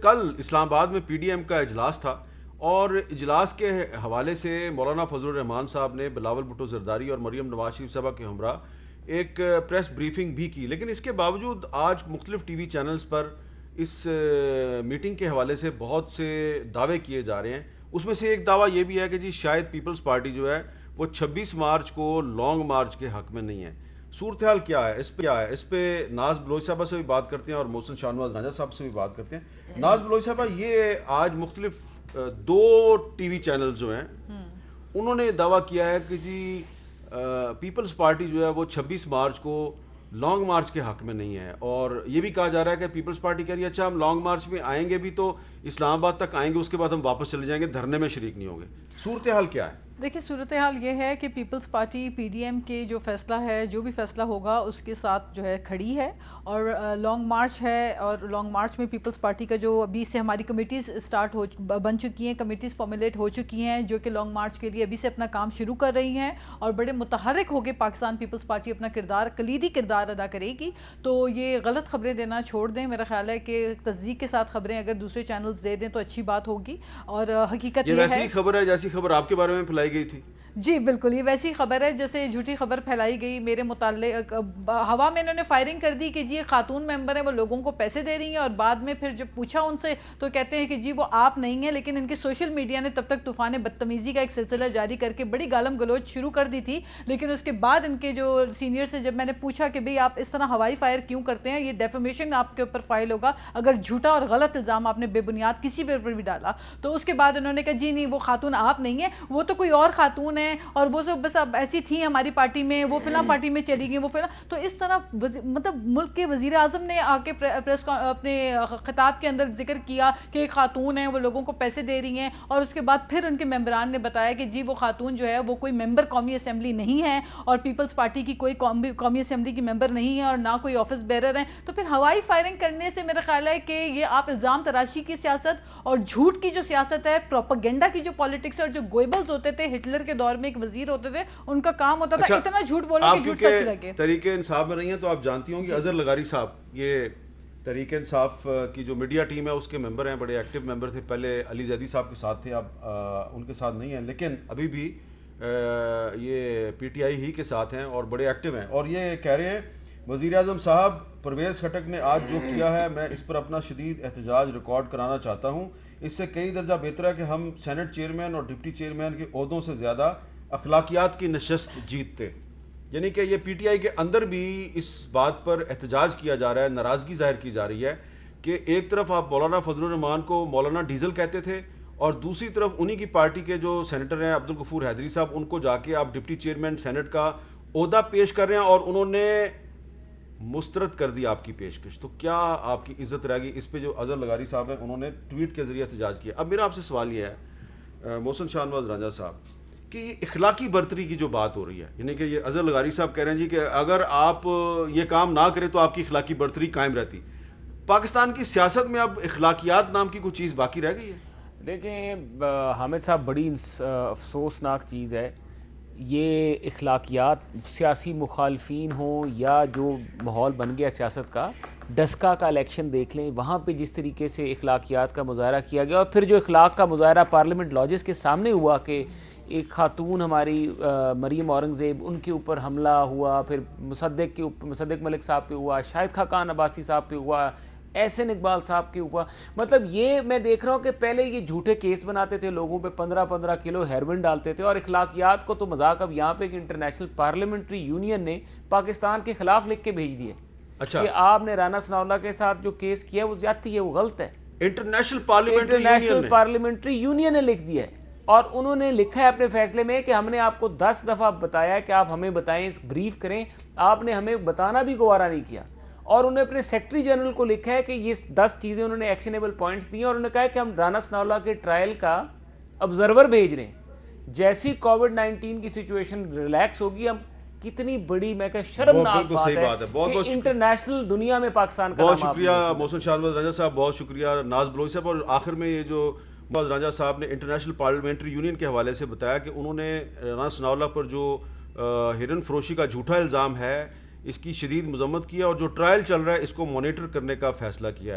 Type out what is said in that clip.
کل اسلام آباد میں پی ڈی ایم کا اجلاس تھا اور اجلاس کے حوالے سے مولانا فضل الرحمان صاحب نے بلاول بھٹو زرداری اور مریم نواز شریف صاحبہ کے ہمراہ ایک پریس بریفنگ بھی کی، لیکن اس کے باوجود آج مختلف ٹی وی چینلز پر اس میٹنگ کے حوالے سے بہت سے دعوے کیے جا رہے ہیں. اس میں سے ایک دعویٰ یہ بھی ہے کہ جی شاید پیپلز پارٹی جو ہے وہ 26 مارچ کو لانگ مارچ کے حق میں نہیں ہے. صورتحال کیا ہے اس پہ ناز بلوچ صاحبہ سے بھی بات کرتے ہیں اور محسن شاہ نواز رانجھا صاحب سے بھی بات کرتے ہیں. ناز بلوچ صاحبہ، یہ آج مختلف 2 ٹی وی چینل جو ہیں انہوں نے دعویٰ کیا ہے کہ جی پیپلز پارٹی جو ہے وہ 26 مارچ کو لانگ مارچ کے حق میں نہیں ہے، اور یہ بھی کہا جا رہا ہے کہ پیپلز پارٹی کہہ رہی ہے اچھا ہم لانگ مارچ میں آئیں گے بھی تو اسلام آباد تک آئیں گے، اس کے بعد ہم واپس چلے جائیں گے، دھرنے میں شریک نہیں ہوں گے. صورتحال کیا ہے؟ دیکھیے صورتحال یہ ہے کہ Peoples Party P D M کے جو فیصلہ ہے، جو بھی فیصلہ ہوگا اس کے ساتھ جو ہے کھڑی ہے، اور لانگ مارچ ہے، اور لانگ مارچ میں پیپلز پارٹی کا جو ابھی سے ہماری کمیٹیز بن چکی ہیں، کمیٹیز فارمولیٹ ہو چکی ہیں جو کہ لانگ مارچ کے لیے ابھی سے اپنا کام شروع کر رہی ہیں، اور بڑے متحرک ہو کے پاکستان پیپلز پارٹی اپنا کلیدی کردار ادا کرے گی. تو یہ غلط خبریں دینا چھوڑ دیں. میرا خیال ہے کہ تصدیق کے ساتھ خبریں اگر دوسرے چینلز دے دیں تو اچھی بات ہوگی. اور حقیقت یہ ہے، ویسی خبر ہے جیسی خبر آپ کے بارے میں پھیلائی گئی تھی. جی بالکل، یہ ویسی خبر ہے جیسے جھوٹی خبر پھیلائی گئی میرے متعلق. ہوا میں انہوں نے فائرنگ کر دی کہ جی یہ خاتون ممبر ہیں، وہ لوگوں کو پیسے دے رہی ہیں، اور بعد میں پھر جب پوچھا ان سے تو کہتے ہیں کہ جی وہ آپ نہیں ہیں. لیکن ان کے سوشل میڈیا نے تب تک طوفان بدتمیزی کا ایک سلسلہ جاری کر کے بڑی گالم گلوچ شروع کر دی تھی. لیکن اس کے بعد ان کے جو سینئر سے جب میں نے پوچھا کہ بھئی آپ اس طرح ہوائی فائر کیوں کرتے ہیں، یہ ڈیفیمیشن آپ کے اوپر فائل ہوگا اگر جھوٹا اور غلط الزام آپ نے بے بنیاد کسی پہ بھی ڈالا. تو اس کے بعد انہوں نے کہا جی نہیں وہ خاتون آپ نہیں ہیں، وہ تو کوئی اور خاتون ہیں، اور وہ سب بس اب ایسی تھیں ہماری پارٹی میں، وہ فلاں پارٹی میں چلی گئی، وہ فلاں. تو اس طرح مطلب ملک کے وزیر اعظم نے آ کے اپنے خطاب کے اندر ذکر کیا کہ ایک خاتون ہیں، وہ لوگوں کو پیسے دے رہی ہیں، اور اس کے بعد پھر ان کے ممبران نے بتایا کہ جی وہ خاتون جو ہے وہ کوئی ممبر قومی اسمبلی نہیں ہے، اور پیپلز پارٹی کی کوئی قومی اسمبلی کی ممبر نہیں ہے، اور نہ کوئی آفس بیرر ہیں. تو پھر ہوائی فائرنگ کرنے سے میرا خیال ہے کہ یہ آپ الزام تراشی کی سیاست اور جھوٹ کی جو سیاست ہے، پروپیگنڈا کی جو پالیٹکس ہے، اور جو گوئبلز ہوتے تھے ہٹلر کے دور میں ایک وزیر ہوتے تھے، ان کا کام ہوتا تھا اتنا جھوٹ بولو کہ جھوٹ سچ لگے. تحریک انصاف میں رہی ہیں تو آپ جانتی ہوں گی اظہر لغاری صاحب یہ تحریک انصاف کی جو میڈیا ٹیم ہے اس کے ممبر ہیں، بڑے ایکٹیو ممبر تھے. پہلے علی زیدی صاحب کے ساتھ تھے، اب ان کے ساتھ نہیں ہیں، لیکن ابھی بھی یہ پی ٹی آئی ہی کے ساتھ ہیں اور بڑے ایکٹیو ہیں. اور یہ کہہ رہے ہیں وزیر اعظم صاحب پرویز خٹک نے آج جو کیا ہے میں اس پر اپنا شدید احتجاج ریکارڈ کرانا چاہتا ہوں. اس سے کئی درجہ بہتر ہے کہ ہم سینٹ چیئرمین اور ڈپٹی چیئرمین کے عہدوں سے زیادہ اخلاقیات کی نشست جیتتے. یعنی کہ یہ پی ٹی آئی کے اندر بھی اس بات پر احتجاج کیا جا رہا ہے، ناراضگی ظاہر کی جا رہی ہے کہ ایک طرف آپ مولانا فضل الرحمان کو مولانا ڈیزل کہتے تھے، اور دوسری طرف انہی کی پارٹی کے جو سینیٹر ہیں عبدالغفور حیدری صاحب، ان کو جا کے آپ ڈپٹی چیئرمین سینٹ کا عہدہ پیش کر رہے ہیں، اور انہوں نے مسترد کر دی آپ کی پیشکش. تو کیا آپ کی عزت رہ گئی؟ اس پہ جو اظہر لغاری صاحب ہیں انہوں نے ٹویٹ کے ذریعے احتجاج کیا. اب میرا آپ سے سوال یہ ہے محسن شاہ نواز رانجھا صاحب کہ یہ اخلاقی برتری کی جو بات ہو رہی ہے، یعنی کہ یہ اظہر لغاری صاحب کہہ رہے ہیں جی کہ اگر آپ یہ کام نہ کریں تو آپ کی اخلاقی برتری قائم رہتی. پاکستان کی سیاست میں اب اخلاقیات نام کی کوئی چیز باقی رہ گئی ہے؟ دیکھیں حامد صاحب، بڑی افسوسناک چیز ہے یہ اخلاقیات. سیاسی مخالفین ہوں یا جو ماحول بن گیا سیاست کا، ڈسکا کا الیکشن دیکھ لیں، وہاں پہ جس طریقے سے اخلاقیات کا مظاہرہ کیا گیا، اور پھر جو اخلاق کا مظاہرہ پارلیمنٹ لاجز کے سامنے ہوا کہ ایک خاتون ہماری مریم اورنگزیب، ان کے اوپر حملہ ہوا، پھر مصدق ملک صاحب پہ ہوا، شاہد خاقان عباسی صاحب پہ ہوا، احسن اقبال صاحب کے ہوا. مطلب یہ میں دیکھ رہا ہوں کہ پہلے یہ جھوٹے کیس بناتے تھے، لوگوں پہ 15 کلو ہیروئن ڈالتے تھے، اور اخلاقیات کو تو مذاق اب یہاں پہ کہ انٹرنیشنل پارلیمنٹری یونین نے پاکستان کے خلاف لکھ کے بھیج دیے کہ آپ نے رانا ثناء اللہ کے ساتھ جو کیس کیا وہ زیادتی ہے، وہ غلط ہے. انٹرنیشنل پارلیمنٹری یونین نے لکھ دیا ہے، اور انہوں نے لکھا ہے اپنے فیصلے میں کہ ہم نے آپ کو 10 دفعہ بتایا کہ آپ ہمیں بتائیں، بریف کریں، آپ نے ہمیں بتانا بھی گوارا نہیں کیا. اور انہوں نے اپنے سیکرٹری جنرل کو لکھا ہے کہ یہ 10 چیزیں انہوں نے ایکشنیبل پوائنٹس دی ہیں، اور انہوں نے کہا ہے کہ ہم رانا ثناء اللہ کے ٹرائل کا آبزرور بھیج رہے ہیں. جیسی کووڈ-19 کی سچویشن ریلیکس ہوگی، ہم کتنی بڑی میں کہ شرمناک بات ہے کہ انٹرنیشنل دنیا میں پاکستان کا نام. بہت شکریہ محسن شاہ نواز رانجھا صاحب، بہت شکریہ ناز بلوچ صاحب. اور آخر میں یہ جو نواز رانجھا صاحب نے انٹرنیشنل پارلیمنٹری یونین کے حوالے سے بتایا کہ انہوں نے رانا ثناء اللہ پر جو ہرن فروشی کا جھوٹا الزام ہے اس کی شدید مذمت کی ہے، اور جو ٹرائل چل رہا ہے اس کو مانیٹر کرنے کا فیصلہ کیا ہے.